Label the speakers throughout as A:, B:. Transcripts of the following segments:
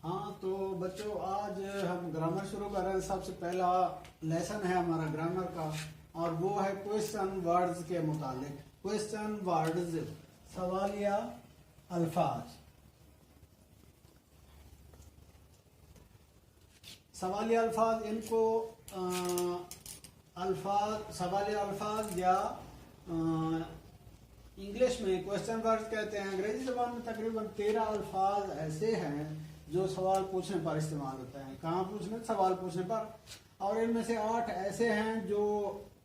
A: हाँ तो बच्चों आज हम ग्रामर शुरू कर रहे हैं। सबसे पहला लेसन है हमारा ग्रामर का और वो है क्वेश्चन वर्ड्स के मुतालिक। क्वेश्चन वर्ड्स सवालिया अल्फाज। सवालिया अल्फाज इनको सवालिया अल्फाज या इंग्लिश में क्वेश्चन वर्ड्स कहते हैं। अंग्रेजी जबान में तकरीबन 13 अल्फाज ऐसे हैं जो सवाल पूछने पर इस्तेमाल होते हैं। कहाँ पूछने? सवाल पूछने पर। और इनमें से 8 ऐसे हैं जो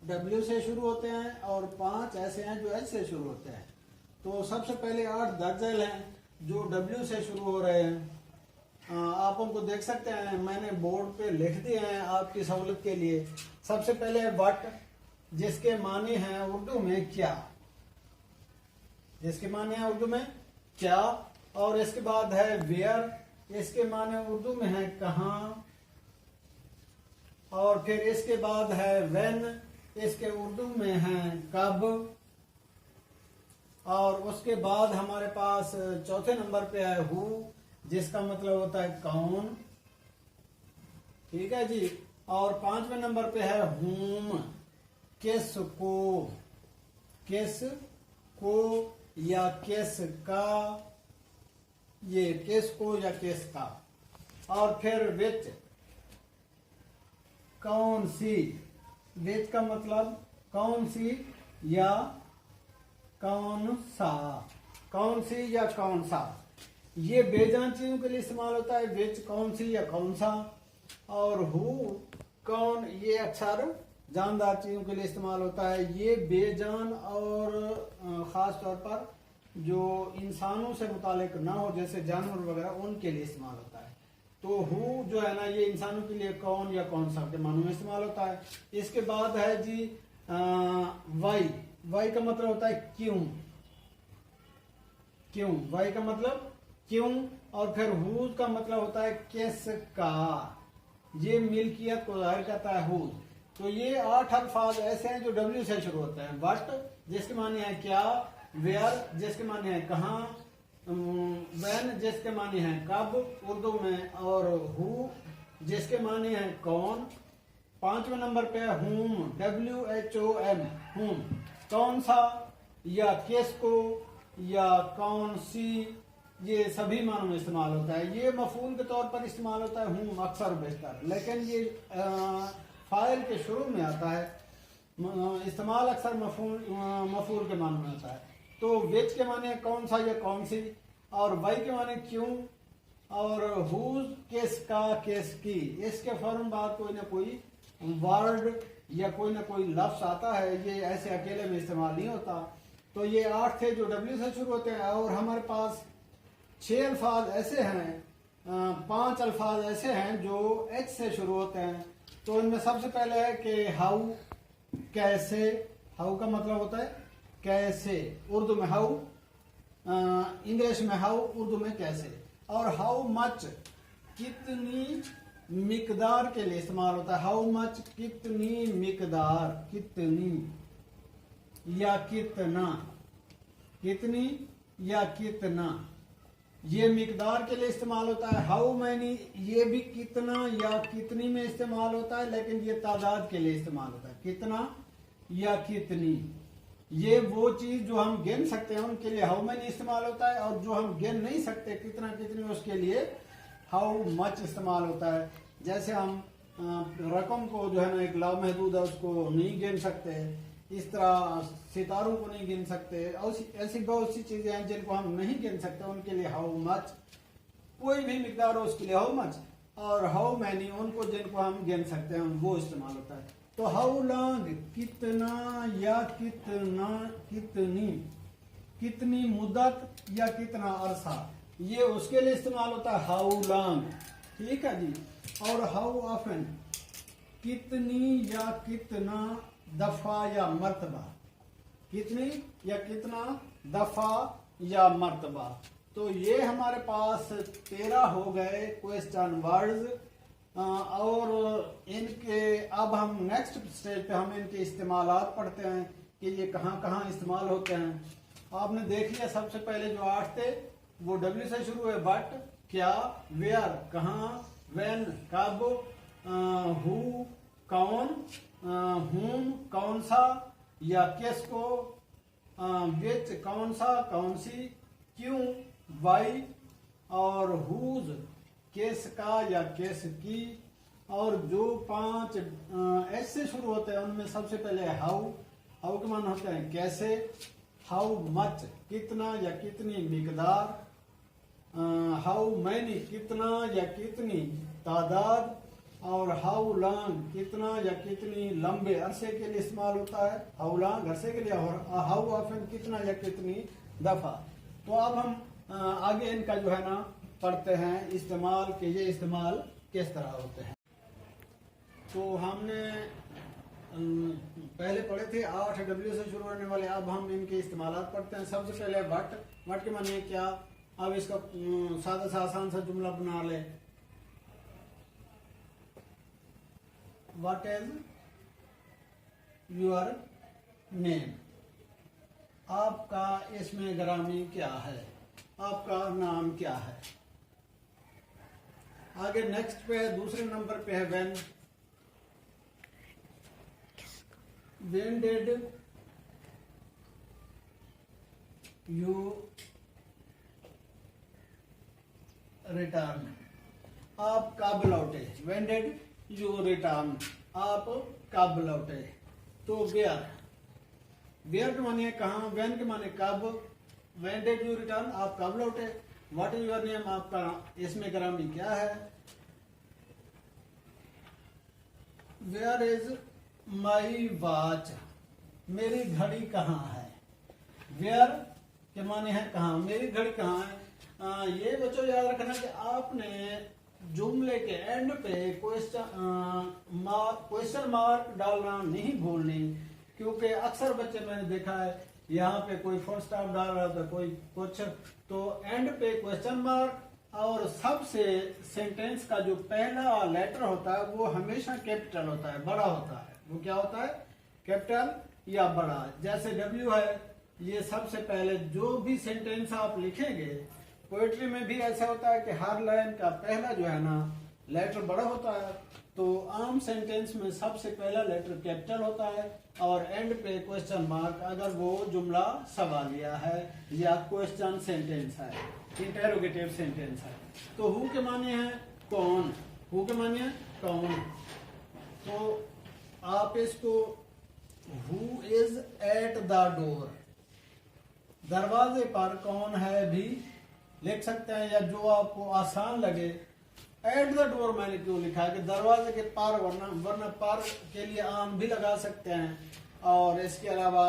A: W से शुरू होते हैं और 5 ऐसे हैं जो H से शुरू होते हैं। तो सबसे पहले 8 दर्जल हैं जो W से शुरू हो रहे हैं। आप उनको देख सकते हैं, मैंने बोर्ड पे लिख दिए हैं आपकी सहूलत के लिए। सबसे पहले है वट, जिसके माने हैं उर्दू में क्या। जिसके माने हैं उर्दू में क्या। और इसके बाद है वेयर, इसके माने उर्दू में है कहाँ। और फिर इसके बाद है व्हेन, इसके उर्दू में है कब। और उसके बाद हमारे पास चौथे नंबर पे है हु, जिसका मतलब होता है कौन। ठीक है जी। और 5वें नंबर पे है हुम, किसको। किसको या किसका, ये किसको या किसका। और फिर विच, कौन सी। विच का मतलब कौन सी या कौन सा। कौन सी या कौन सा, ये बेजान चीजों के लिए इस्तेमाल होता है। विच कौन सी या कौन सा। और हु कौन, ये अक्षर जानदार चीजों के लिए इस्तेमाल होता है। ये बेजान और खास तौर पर जो इंसानों से मुतालिक ना हो, जैसे जानवर वगैरह, उनके लिए इस्तेमाल होता है। तो हु जो है ना, ये इंसानों के लिए कौन या कौन सा के मानों में इस्तेमाल होता है। इसके बाद है जी वाई। वाई का मतलब होता है क्यों। क्यों, वाई का मतलब क्यों। और फिर हु का मतलब होता है किसका। ये मिल्कियत को जाहिर करता है हु। तो ये 8 अल्फाज ऐसे हैं जो W से शुरू होते हैं। वट, जिसके माने है क्या। वेयर, जिसके माने है कहाँ। व्हेन, जिसके माने है कब उर्दू में। और हु, जिसके माने है कौन। 5वें नंबर पे है हुम, WHOM, हुम, कौन सा या किसको या कौन सी। ये सभी मानों में इस्तेमाल होता है। ये मफूल के तौर पर इस्तेमाल होता है हुम अक्सर बेहतर, लेकिन ये फाइल के शुरू में आता है। इस्तेमाल अक्सर मफूल के मानों में होता है। तो विच के माने कौन सा या कौन सी। और वाई के माने क्यों। और हुज किसका किसकी। इसके फौरन बाद कोई ना कोई वर्ड या कोई ना कोई लफ्ज आता है। ये ऐसे अकेले में इस्तेमाल नहीं होता। तो ये 8 थे जो W से शुरू होते हैं। और हमारे पास 6 अल्फाज ऐसे हैं, 5 अल्फाज ऐसे हैं जो H से शुरू होते हैं। तो इनमें सबसे पहले है कि हाउ, कैसे। हाउ का मतलब होता है कैसे, उर्दू में हाउ, इंग्लिश में हाउ, उर्दू में कैसे। और हाउ मच, कितनी मिकदार के लिए इस्तेमाल होता है। हाउ मच, कितनी मिकदार, कितनी या कितना। कितनी या कितना, ये मिकदार के लिए इस्तेमाल होता है। हाउ मैनी, ये भी कितना या कितनी में इस्तेमाल होता है, लेकिन ये तादाद के लिए इस्तेमाल होता है। कितना या कितनी, ये वो चीज जो हम गिन सकते हैं उनके लिए हाउ मैनी इस्तेमाल होता है। और जो हम गिन नहीं सकते, कितना कितनी, उसके लिए हाउ मच इस्तेमाल होता है। जैसे हम रकम को जो है ना, एक लामहदूद है, उसको नहीं गिन सकते। इस तरह सितारों को नहीं गिन सकते। ऐसी बहुत सी चीजें हैं जिनको हम नहीं गिन सकते, उनके लिए हाउ मच। कोई भी मिकदार हो उसके लिए हाउ मच। और हाउ मैनी, उनको जिनको हम गिन सकते हैं, वो इस्तेमाल होता है। तो हाउ लॉन्ग, कितना या कितना, कितनी, कितनी मुद्दत या कितना अरसा, ये उसके लिए इस्तेमाल होता है हाउ लॉन्ग। ठीक है जी। और हाउ ऑफन, कितनी या कितना दफा या मर्तबा। कितनी या कितना दफा या मर्तबा। तो ये हमारे पास 13 हो गए क्वेश्चन वर्ड्स। और इनके अब हम नेक्स्ट स्टेज पे हम इनके इस्तेमालात पढ़ते हैं कि ये कहाँ कहाँ इस्तेमाल होते हैं। आपने देख लिया, सबसे पहले जो 8 थे वो W से शुरू हुए, बट, क्या, वेयर कहाँ, व्हेन कब, हु कौन, हुम कौन सा या किसको, विच कौन सा कौन सी, क्यों वाई, और हुज किस का या किस की। और जो 5 एस से शुरू होते हैं उनमें सबसे पहले हाउ। हाउ के मान होते हैं कैसे, हाउ मच कितना या कितनी मिकदार, हाउ मैनी कितना या कितनी तादाद, और हाउ लॉन्ग कितना या कितनी लंबे अरसे के लिए इस्तेमाल होता है, हाउ लॉन्ग अरसे के लिए, और हाउ ऑफन कितना या कितनी दफा। तो अब हम आगे इनका जो है ना पढ़ते हैं इस्तेमाल के, ये इस्तेमाल किस तरह होते हैं। तो हमने पहले पढ़े थे 8 डब्ल्यू से शुरू होने वाले, अब हम इनके इस्तेमाल पढ़ते हैं। सबसे पहले वट। वट के माने क्या। अब इसका सादा सा आसान सा जुमला बना ले। व्हाट इज योर नेम, आपका इसमें ग्रामी क्या है, आपका नाम क्या है। आगे नेक्स्ट पे है, दूसरे नंबर पे है when. When did you return, आप कब लौटे। व्हेन डिड यू रिटर्न, आप कब लौटे। तो वेयर, वेयर के माने कहाँ, व्हेन के माने कब, व्हेन डिड यू रिटर्न आप कब लौटे, व्हाट इज योर नेम आपका इसमें ग्रामी क्या है। वेयर इज माई वॉच, मेरी घड़ी कहाँ है। वेयर के माने है कहाँ, मेरी घड़ी कहाँ है। ये बच्चों याद रखना कि आपने जुमले के एंड पे क्वेश्चन मार्क डालना नहीं भूलनी, क्योंकि अक्सर बच्चे मैंने देखा है यहाँ पे कोई फुल स्टॉप डाल रहा था, कोई कुछ, तो एंड पे क्वेश्चन मार्क, और सबसे सेंटेंस का जो पहला लेटर होता है वो हमेशा कैपिटल होता है, बड़ा होता है। वो क्या होता है, कैपिटल या बड़ा। जैसे डब्ल्यू है, ये सबसे पहले जो भी सेंटेंस आप लिखेंगे, पोएट्री में भी ऐसा होता है कि हर लाइन का पहला जो है ना लेटर बड़ा होता है। तो आम सेंटेंस में सबसे पहला लेटर कैपिटल होता है और एंड पे क्वेश्चन मार्क, अगर वो जुमला सवालिया है या क्वेश्चन सेंटेंस है, इंटेरोगेटिव सेंटेंस है। तो हु के माने हैं कौन, हु के माने हैं कौन। तो आप इसको who is at the door, दरवाजे पर कौन है भी लिख सकते हैं, या जो आपको आसान लगे। एट द डोर मैंने क्यों लिखा है कि दरवाजे के पार, वरना पार के लिए आन भी लगा सकते हैं। और इसके अलावा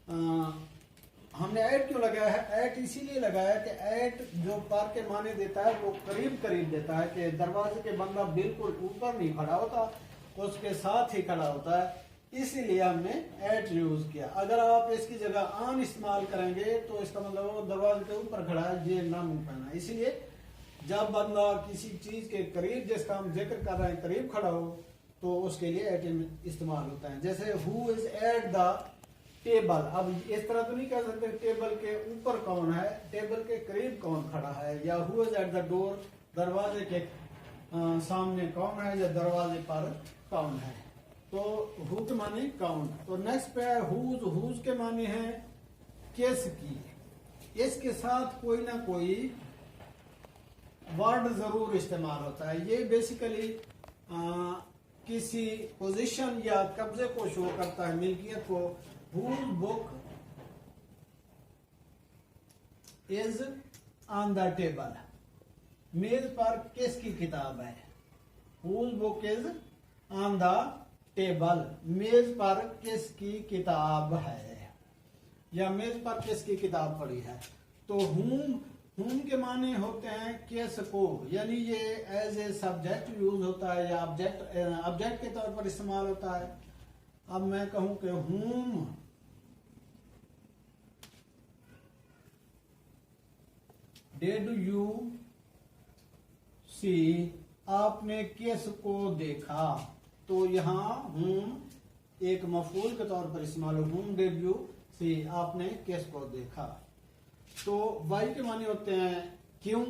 A: हमने ऐट क्यों लगाया है, ऐट इसीलिए लगाया कि ऐट जो पार के माने देता है वो करीब करीब देता है, कि दरवाजे के बंदा बिल्कुल ऊपर नहीं खड़ा होता, उसके साथ ही खड़ा होता है, इसीलिए हमने एट यूज किया। अगर आप इसकी जगह आन इस्तेमाल करेंगे तो इसका मतलब वो दरवाजे के ऊपर खड़ा है, ये नामुमकिन है। इसीलिए जब बंदा किसी चीज के करीब, जिसका हम जिक्र कर रहे हैं, करीब खड़ा हो, तो उसके लिए एट इस्तेमाल होता है। जैसे who is at the table, अब इस तरह तो नहीं कह सकते टेबल के ऊपर कौन है, टेबल के करीब कौन खड़ा है। या who is at the door, दरवाजे के सामने कौन है या दरवाजे पर कौन है। तो हु के माने कौन। तो नेक्स्ट पे है हुज, हुज के माने हैं किस की। इसके साथ कोई ना कोई वर्ड जरूर इस्तेमाल होता है। ये बेसिकली किसी पोजीशन या कब्जे को शो करता है, मिल्कियत को। Whose book is on the table, मेज पर किसकी किताब है। Whose book is on the table, मेज पर किसकी किताब है, या मेज पर किसकी किताब पड़ी है। तो हुम के माने होते हैं किस को, यानी ये एज ए सब्जेक्ट यूज होता है या ऑब्जेक्ट के तौर पर इस्तेमाल होता है। अब मैं कहूं कि हुम डिड यू सी, आपने किस को देखा। तो यहाँ हुम एक मफूल के तौर पर इस्तेमाल हो, हुम डिड यू सी, आपने किस को देखा। तो वाई के माने होते हैं क्यों,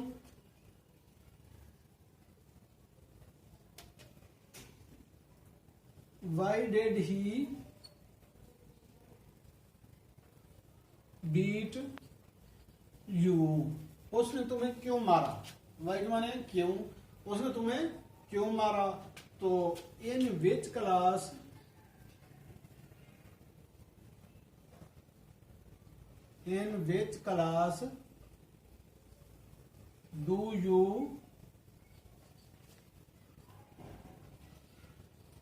A: why did he beat you, उसने तुम्हें क्यों मारा। वाई के माने क्यों, उसने तुम्हें क्यों मारा। तो in which class do you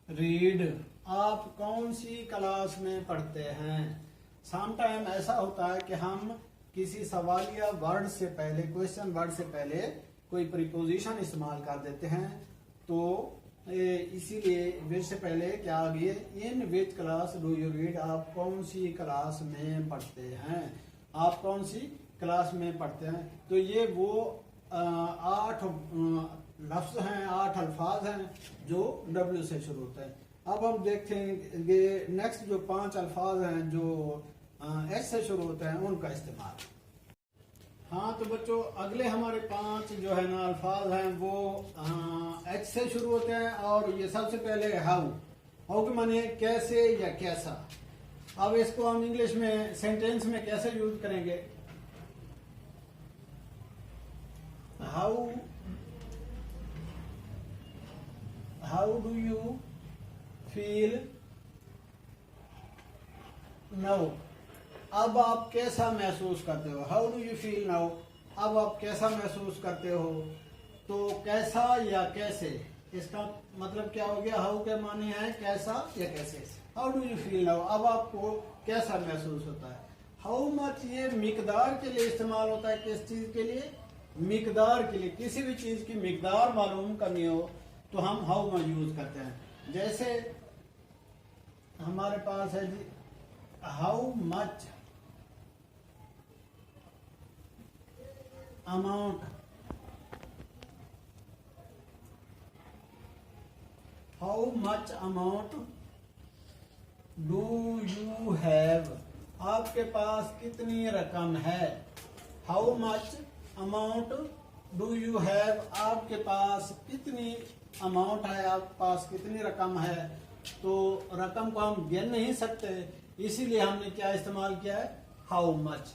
A: read, आप कौन सी क्लास में पढ़ते हैं। सम टाइम ऐसा होता है कि हम किसी सवालिया वर्ड से पहले, क्वेश्चन वर्ड से पहले कोई प्रीपोजिशन इस्तेमाल कर देते हैं, तो इसीलिए विच से पहले क्या आ गई, in which class do you read, आप कौन सी क्लास में पढ़ते हैं, आप कौन सी क्लास में पढ़ते हैं। तो ये वो 8 लफ्ज हैं, 8 अल्फाज हैं जो W से शुरू होते हैं। अब हम देखेंगे नेक्स्ट जो 5 अल्फाज हैं जो H से शुरू होते हैं उनका इस्तेमाल। हाँ तो बच्चों अगले हमारे 5 जो है ना अल्फाज हैं वो H से शुरू होते हैं, और ये सबसे पहले हाउ के माने कैसे या कैसा। अब इसको हम इंग्लिश में सेंटेंस में कैसे यूज करेंगे। How do you feel now, अब आप कैसा महसूस करते हो। How do you feel now, अब आप कैसा महसूस करते हो। तो कैसा या कैसे, इसका मतलब क्या हो गया, हाउ के माने हैं कैसा या कैसे। How do you feel now, अब आपको कैसा महसूस होता है। हाउ मच, ये मिकदार के लिए इस्तेमाल होता है। किस चीज के लिए, मिकदार के लिए। किसी भी चीज की मिकदार मालूम करनी हो तो हम हाउ मच यूज करते हैं। जैसे हमारे पास है जी how much amount, how much amount do you have, आपके पास कितनी रकम है। How much amount do you have, आपके पास कितनी अमाउंट है, आपके पास कितनी रकम है। तो रकम को हम गिन नहीं सकते, इसीलिए हमने क्या इस्तेमाल किया है, how much.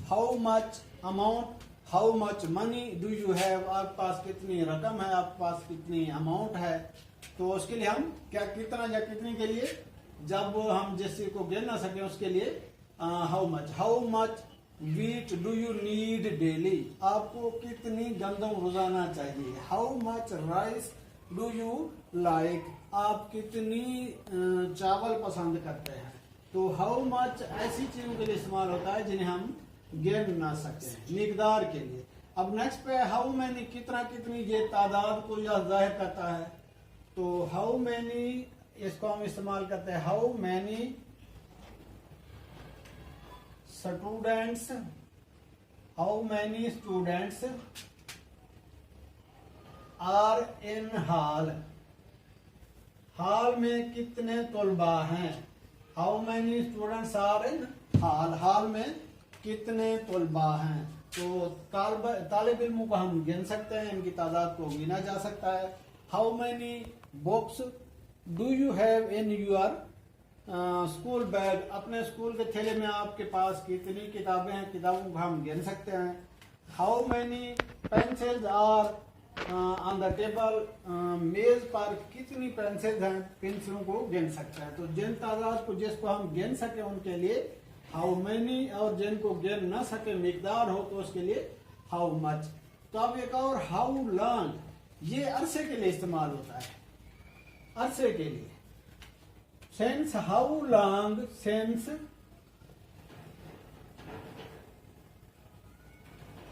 A: How much amount, how much money do you have, आपके पास कितनी रकम है, आपके पास कितनी अमाउंट है। तो उसके लिए हम क्या, कितना या कितनी के लिए, जब हम जिस चीज को गिन ना सके उसके लिए how much. How much wheat do you need daily, आपको कितनी गंदम रोजाना चाहिए। How much rice do you like, आप कितनी चावल पसंद करते हैं। तो हाउ मच ऐसी चीजों के लिए इस्तेमाल होता है जिन्हें हम गिन ना सकते, मिकदार के लिए। अब नेक्स्ट पे हाउ मैनी, कितना कितनी, ये तादाद को यह जाहिर करता है। तो हाउ मैनी, इसको हम इस्तेमाल करते हैं how many students, how many students are in hall, hall में कितने तलबा हैं। How many students are in hall, hall में कितने तलबा हैं। तो तालिब इल्मों को हम गिन सकते हैं, इनकी तादाद को गिना जा सकता है। How many books do you have in your school bag, अपने स्कूल के थैले में आपके पास कितनी किताबें हैं, किताबों को हम गिन सकते हैं। How many pencils are on the table, मेज पर कितनी पेंसिल्स हैं, पेंसिलों को गिन सकते हैं। तो जिन तादाद को जिसको हम गिन सके उनके लिए हाउ मैनी, और जिनको गिन ना सके मिकदार हो तो उसके लिए हाउ मच। तो अब एक और हाउ लॉन्ग, ये अरसे के लिए इस्तेमाल होता है, अरसे के लिए। Since how long, since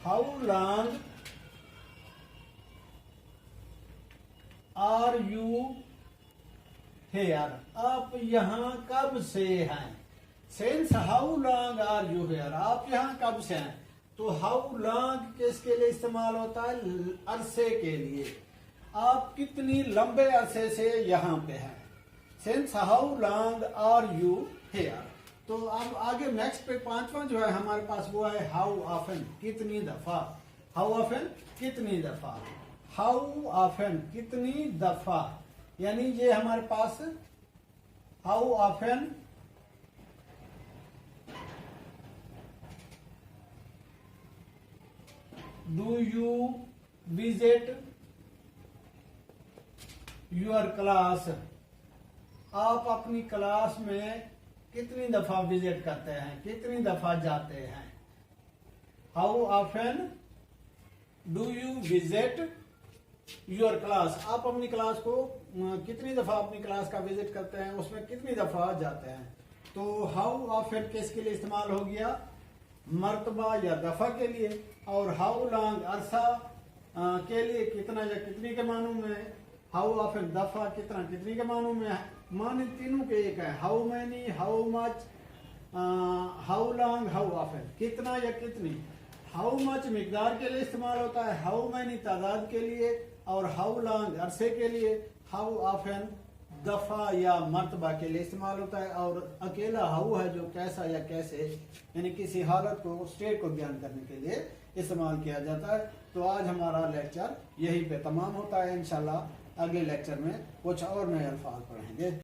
A: how long are you here, आप यहाँ कब से हैं। Since how long are you here, आप यहाँ कब से हैं। तो हाउ लॉन्ग किसके लिए इस्तेमाल होता है, अरसे के लिए। आप कितनी लंबे अरसे से यहाँ पे हैं। Since how long are you here. तो अब आगे नेक्स्ट पे 5वां जो है हमारे पास वो है हाउ ऑफन, कितनी दफा। हाउ ऑफन, कितनी दफा। हाउ ऑफन, कितनी दफा, यानी ये हमारे पास how often do you visit your class? आप अपनी क्लास में कितनी दफा विजिट करते हैं, कितनी दफा जाते हैं? How often do you visit your class? आप अपनी क्लास को कितनी दफा अपनी क्लास का विजिट करते हैं, उसमें कितनी दफा जाते हैं? तो हाउ ऑफन किसके लिए इस्तेमाल हो गया? मर्तबा या दफा के लिए। और हाउ लॉन्ग अरसा के लिए कितना या कितनी के मानों में। हाउ ऑफन दफा कितना कितनी के मानों में। माने तीनों के एक है, how many, how much, how long, how often, कितना या कितनी। हाउ मच मिकदार के लिए इस्तेमाल होता है, हाउ मैनी तादाद के लिए, और हाउ लॉन्ग अरसे के लिए, हाउ ऑफन दफा या मर्तबा के लिए इस्तेमाल होता है। और अकेला हाउ है जो कैसा या कैसे, यानी किसी हालत को, स्टेट को बयान करने के लिए इस्तेमाल किया जाता है। तो आज हमारा लेक्चर यहीं पे तमाम होता है। इंशाल्लाह अगले लेक्चर में कुछ और नए अल्फाज पढ़ेंगे।